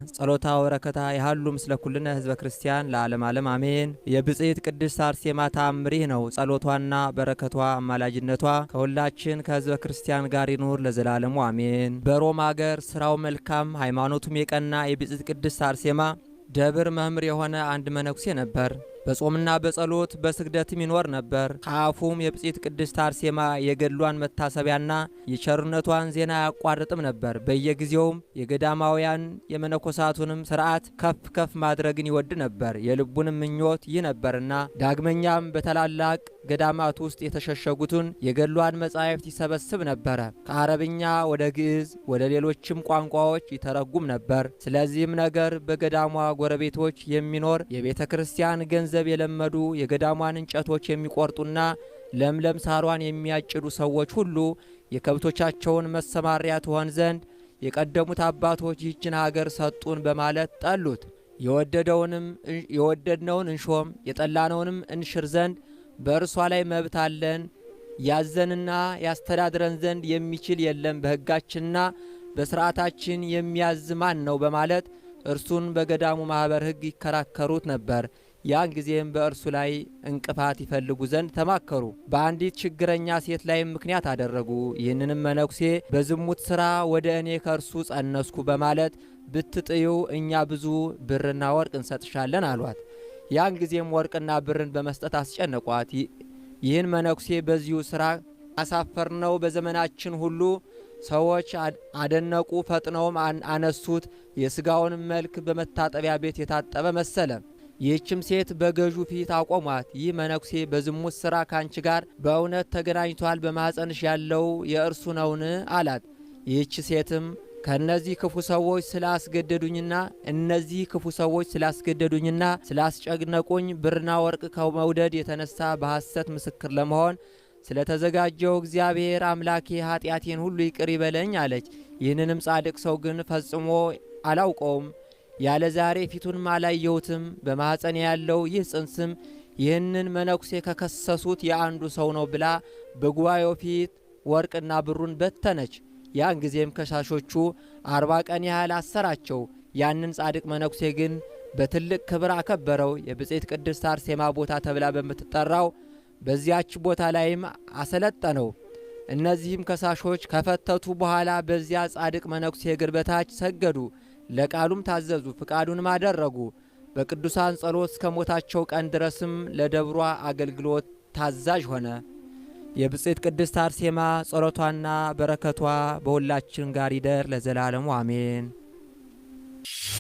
ጸሎታ ወረከታ ያህሉ ምስለ ኩልነ ህዝበ ክርስቲያን ለዓለም ዓለም አሜን። የብጽዕት ቅድስት አርሴማ ተአምሪህ ነው። ጸሎቷና በረከቷ አማላጅነቷ ከሁላችን ከህዝበ ክርስቲያን ጋር ይኑር ለዘላለሙ አሜን። በሮም አገር ስራው መልካም ሃይማኖቱም የቀና የብጽዕት ቅድስት አርሴማ ደብር መምህር የሆነ አንድ መነኩሴ ነበር። በጾምና በጸሎት በስግደትም ይኖር ነበር። ከአፉም የብጽዕት ቅድስት አርሴማ የገድሏን መታሰቢያና የቸርነቷን ዜና አያቋርጥም ነበር። በየጊዜውም የገዳማውያን የመነኮሳቱንም ስርዓት ከፍ ከፍ ማድረግን ይወድ ነበር። የልቡንም ምኞት ይህ ነበርና ዳግመኛም በታላላቅ ገዳማት ውስጥ የተሸሸጉትን የገድሏን መጻሕፍት ይሰበስብ ነበረ። ከአረብኛ ወደ ግዕዝ ወደ ሌሎችም ቋንቋዎች ይተረጉም ነበር። ስለዚህም ነገር በገዳሟ ጎረቤቶች የሚኖር የቤተ ክርስቲያን ገንዘብ የለመዱ የገዳሟን እንጨቶች የሚቆርጡና ለምለም ሳሯን የሚያጭዱ ሰዎች ሁሉ የከብቶቻቸውን መሰማሪያ ትሆን ዘንድ የቀደሙት አባቶች ይህችን ሀገር ሰጡን በማለት ጠሉት። የወደድነውን እንሾም የጠላነውንም እንሽር ዘንድ በእርሷ ላይ መብት አለን። ያዘንና ያስተዳድረን ዘንድ የሚችል የለም። በሕጋችንና በሥርዓታችን የሚያዝ ማን ነው? በማለት እርሱን በገዳሙ ማኅበር ሕግ ይከራከሩት ነበር። ያን ጊዜም በእርሱ ላይ እንቅፋት ይፈልጉ ዘንድ ተማከሩ። በአንዲት ችግረኛ ሴት ላይም ምክንያት አደረጉ። ይህንንም መነኩሴ በዝሙት ሥራ ወደ እኔ ከእርሱ ጸነስኩ በማለት ብትጥዩ እኛ ብዙ ብርና ወርቅ እንሰጥሻለን አሏት። ያን ጊዜም ወርቅና ብርን በመስጠት አስጨነቋት። ይህን መነኩሴ በዚሁ ሥራ አሳፈርነው፣ በዘመናችን ሁሉ ሰዎች አደነቁ፣ ፈጥነውም አነሱት። የሥጋውን መልክ በመታጠቢያ ቤት የታጠበ መሰለ። ይህችም ሴት በገዡ ፊት አቆሟት። ይህ መነኩሴ በዝሙት ሥራ ካንቺ ጋር በእውነት ተገናኝቷል፣ በማኅፀንሽ ያለው የእርሱ ነውን? አላት። ይህች ሴትም ከእነዚህ ክፉ ሰዎች ስላስገደዱኝና ስላስጨነቁኝ ብርና ወርቅ ከመውደድ የተነሳ በሐሰት ምስክር ለመሆን ስለተዘጋጀው እግዚአብሔር አምላኬ ኃጢአቴን ሁሉ ይቅር ይበለኝ አለች። ይህንንም ጻድቅ ሰው ግን ፈጽሞ አላውቀውም፣ ያለ ዛሬ ፊቱንም አላየሁትም። በማኅፀን ያለው ይህ ጽንስም ይህንን መነኩሴ ከከሰሱት የአንዱ ሰው ነው ብላ በጉባኤው ፊት ወርቅና ብሩን በተነች። ያን ጊዜም ከሳሾቹ 40 ቀን ያህል አሰራቸው። ያንን ጻድቅ መነኩሴ ግን በትልቅ ክብር አከበረው። የብጽዕት ቅድስት አርሴማ ቦታ ተብላ በምትጠራው በዚያች ቦታ ላይም አሰለጠነው። እነዚህም ከሳሾች ከፈተቱ በኋላ በዚያ ጻድቅ መነኩሴ እግር በታች ሰገዱ፣ ለቃሉም ታዘዙ፣ ፍቃዱንም አደረጉ። በቅዱሳን ጸሎት እስከ ሞታቸው ቀን ድረስም ለደብሯ አገልግሎት ታዛዥ ሆነ። የብጽዕት ቅድስት አርሴማ ጸሎቷና በረከቷ በሁላችን ጋር ይደር ለዘላለሙ አሜን።